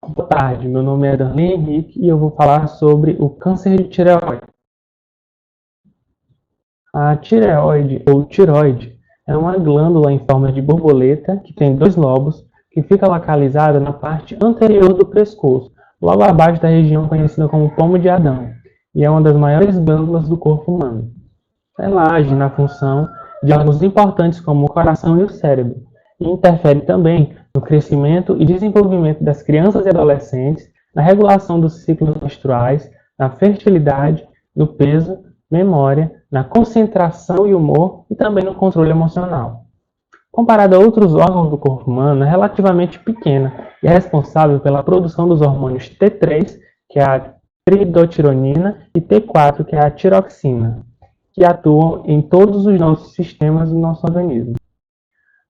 Boa tarde, meu nome é Darley Henrique e eu vou falar sobre o câncer de tireoide. A tireoide, ou tireoide, é uma glândula em forma de borboleta que tem dois lobos, que fica localizada na parte anterior do pescoço, logo abaixo da região conhecida como pomo de Adão, e é uma das maiores glândulas do corpo humano. Ela age na função de órgãos importantes como o coração e o cérebro, e interfere também no crescimento e desenvolvimento das crianças e adolescentes, na regulação dos ciclos menstruais, na fertilidade, no peso, memória, na concentração e humor e também no controle emocional. Comparada a outros órgãos do corpo humano, é relativamente pequena e é responsável pela produção dos hormônios T3, que é a triidotironina, e T4, que é a tiroxina, que atuam em todos os nossos sistemas do nosso organismo.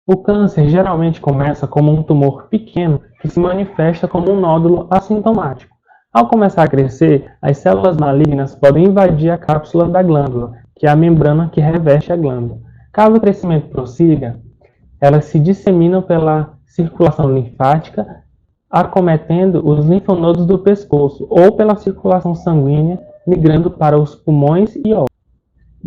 O câncer geralmente começa como um tumor pequeno que se manifesta como um nódulo assintomático. Ao começar a crescer, as células malignas podem invadir a cápsula da glândula, que é a membrana que reveste a glândula. Caso o crescimento prossiga, elas se disseminam pela circulação linfática, acometendo os linfonodos do pescoço, ou pela circulação sanguínea, migrando para os pulmões e ossos.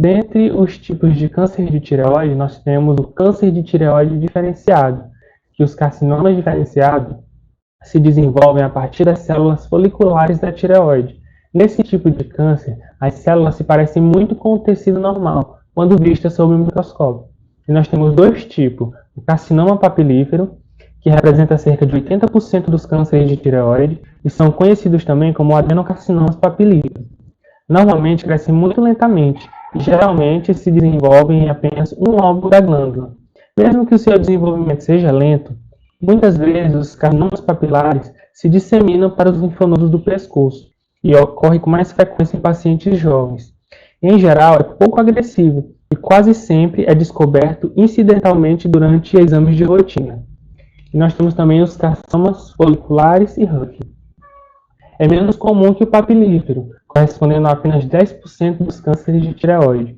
Dentre os tipos de câncer de tireoide, nós temos o câncer de tireoide diferenciado, que os carcinomas diferenciados se desenvolvem a partir das células foliculares da tireoide. Nesse tipo de câncer, as células se parecem muito com o tecido normal, quando vistas sob o microscópio. E nós temos dois tipos, o carcinoma papilífero, que representa cerca de 80% dos cânceres de tireoide, e são conhecidos também como adenocarcinomas papilíferos. Normalmente crescem muito lentamente, e geralmente se desenvolvem em apenas um lobo da glândula. Mesmo que o seu desenvolvimento seja lento, muitas vezes os carcinomas papilares se disseminam para os linfonodos do pescoço e ocorre com mais frequência em pacientes jovens. Em geral, é pouco agressivo e quase sempre é descoberto incidentalmente durante exames de rotina. E nós temos também os carcinomas foliculares e Huff. É menos comum que o papilífero, correspondendo a apenas 10% dos cânceres de tireoide.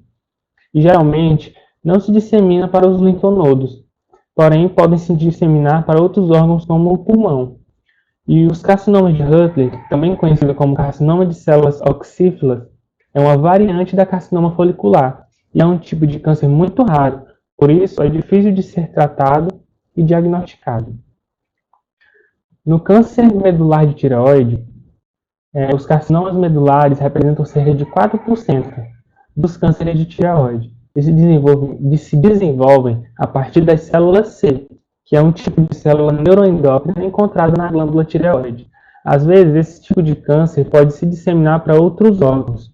E geralmente não se dissemina para os linfonodos, porém podem se disseminar para outros órgãos como o pulmão. E os carcinomas de Huttler, também conhecido como carcinoma de células oxífilas, é uma variante da carcinoma folicular e é um tipo de câncer muito raro, por isso é difícil de ser tratado e diagnosticado. No câncer medular de tireoide, os carcinomas medulares representam cerca de 4% dos cânceres de tireoide e se desenvolvem a partir das células C, que é um tipo de célula neuroendócrina encontrada na glândula tireoide. Às vezes, esse tipo de câncer pode se disseminar para outros órgãos,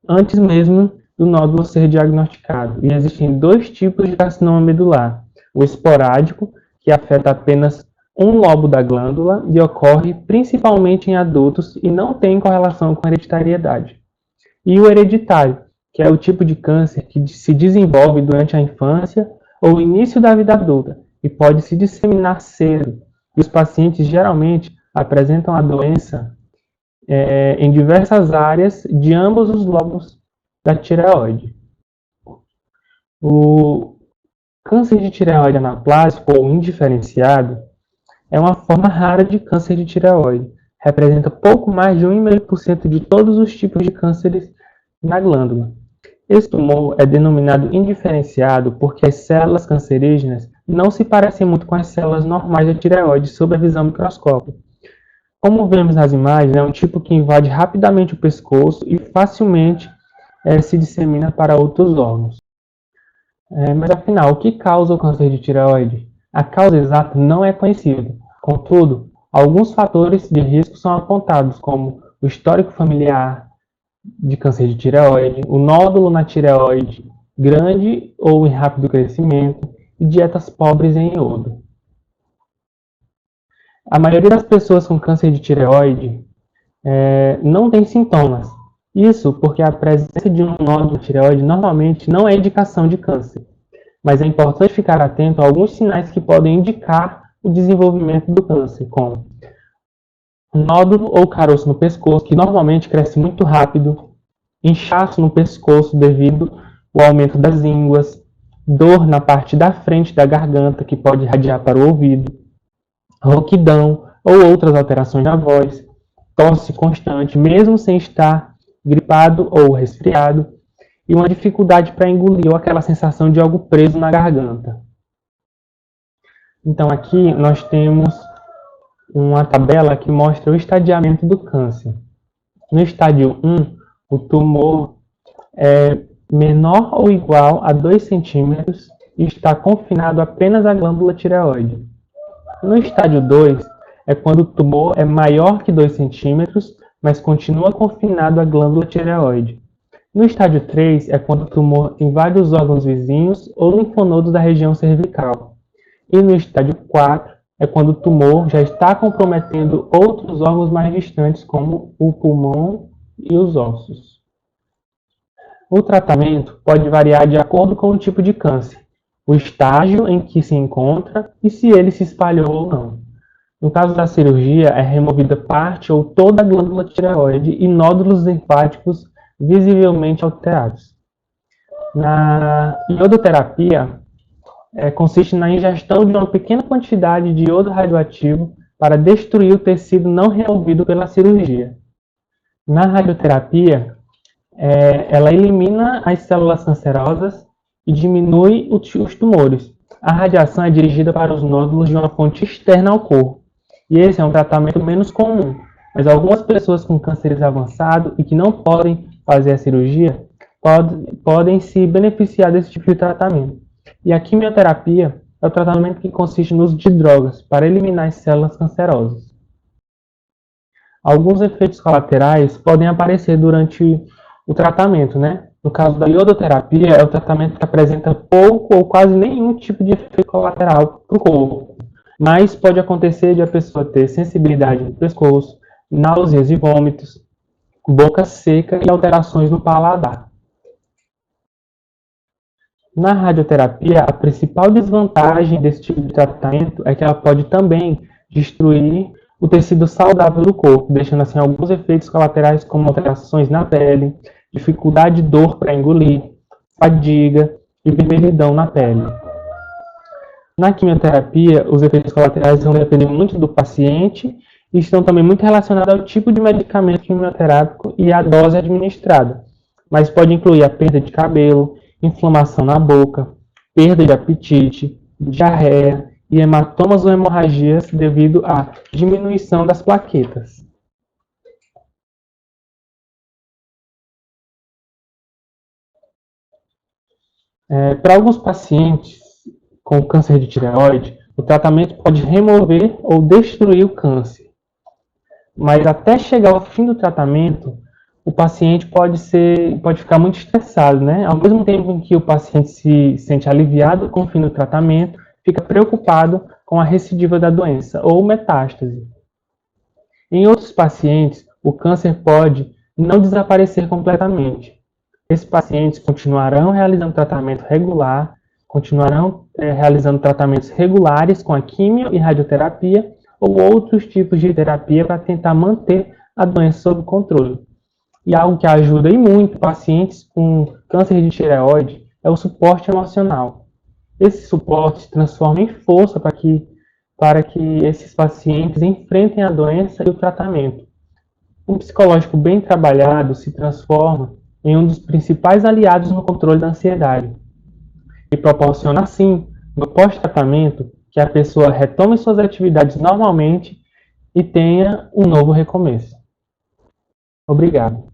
antes mesmo do nódulo ser diagnosticado. E existem dois tipos de carcinoma medular: o esporádico, que afeta apenas um lobo da glândula e ocorre principalmente em adultos e não tem correlação com hereditariedade. E o hereditário, que é o tipo de câncer que se desenvolve durante a infância ou início da vida adulta e pode se disseminar cedo. E os pacientes geralmente apresentam a doença em diversas áreas de ambos os lobos da tireoide. O câncer de tireoide anaplásico ou indiferenciado é uma forma rara de câncer de tireoide. Representa pouco mais de 1,5% de todos os tipos de cânceres na glândula. Esse tumor é denominado indiferenciado porque as células cancerígenas não se parecem muito com as células normais da tireoide sob a visão microscópica. Como vemos nas imagens, é um tipo que invade rapidamente o pescoço e facilmente se dissemina para outros órgãos. Mas afinal, o que causa o câncer de tireoide? A causa exata não é conhecida. Contudo, alguns fatores de risco são apontados, como o histórico familiar de câncer de tireoide, o nódulo na tireoide grande ou em rápido crescimento e dietas pobres em iodo. A maioria das pessoas com câncer de tireoide não tem sintomas. Isso porque a presença de um nódulo de tireoide normalmente não é indicação de câncer, mas é importante ficar atento a alguns sinais que podem indicar o desenvolvimento do câncer, como um nódulo ou caroço no pescoço, que normalmente cresce muito rápido, inchaço no pescoço devido ao aumento das ínguas, dor na parte da frente da garganta, que pode irradiar para o ouvido, rouquidão, ou outras alterações na voz, tosse constante, mesmo sem estar gripado ou resfriado, e uma dificuldade para engolir ou aquela sensação de algo preso na garganta. Então aqui nós temos uma tabela que mostra o estadiamento do câncer. No estádio 1, o tumor é menor ou igual a 2 centímetros e está confinado apenas à glândula tireoide. No estádio 2, é quando o tumor é maior que 2 centímetros, mas continua confinado à glândula tireoide. No estádio 3, é quando o tumor invade os órgãos vizinhos ou linfonodos da região cervical. E no estádio 4, é quando o tumor já está comprometendo outros órgãos mais distantes, como o pulmão e os ossos. O tratamento pode variar de acordo com o tipo de câncer, o estágio em que se encontra e se ele se espalhou ou não. No caso da cirurgia, é removida parte ou toda a glândula tireoide e nódulos linfáticos visivelmente alterados. Na iodoterapia, consiste na ingestão de uma pequena quantidade de iodo radioativo para destruir o tecido não removido pela cirurgia. Na radioterapia, ela elimina as células cancerosas e diminui os tumores. A radiação é dirigida para os nódulos de uma fonte externa ao corpo. E esse é um tratamento menos comum, mas algumas pessoas com cânceres avançados e que não podem fazer a cirurgia podem se beneficiar desse tipo de tratamento. E a quimioterapia é o tratamento que consiste no uso de drogas para eliminar as células cancerosas. Alguns efeitos colaterais podem aparecer durante o tratamento, né? No caso da iodoterapia, é o tratamento que apresenta pouco ou quase nenhum tipo de efeito colateral para o corpo, mas pode acontecer de a pessoa ter sensibilidade no pescoço, náuseas e vômitos, boca seca e alterações no paladar. Na radioterapia, a principal desvantagem desse tipo de tratamento é que ela pode também destruir o tecido saudável do corpo, deixando assim alguns efeitos colaterais como alterações na pele, dificuldade e dor para engolir, fadiga e vermelhidão na pele. Na quimioterapia, os efeitos colaterais vão depender muito do paciente e estão também muito relacionados ao tipo de medicamento quimioterápico e à dose administrada, mas pode incluir a perda de cabelo, inflamação na boca, perda de apetite, diarreia e hematomas ou hemorragias devido à diminuição das plaquetas. Para alguns pacientes com câncer de tireoide, o tratamento pode remover ou destruir o câncer. Mas até chegar ao fim do tratamento, o paciente pode ficar muito estressado, né? Ao mesmo tempo em que o paciente se sente aliviado com o fim do tratamento, fica preocupado com a recidiva da doença ou metástase. Em outros pacientes, o câncer pode não desaparecer completamente. Esses pacientes continuarão realizando tratamento regular, continuarão realizando tratamentos regulares com a quimio e radioterapia ou outros tipos de terapia para tentar manter a doença sob controle. E algo que ajuda e muito pacientes com câncer de tireoide é o suporte emocional. Esse suporte se transforma em força para que esses pacientes enfrentem a doença e o tratamento. Um psicológico bem trabalhado se transforma em um dos principais aliados no controle da ansiedade e proporciona, assim, no pós-tratamento, que a pessoa retome suas atividades normalmente e tenha um novo recomeço. Obrigado.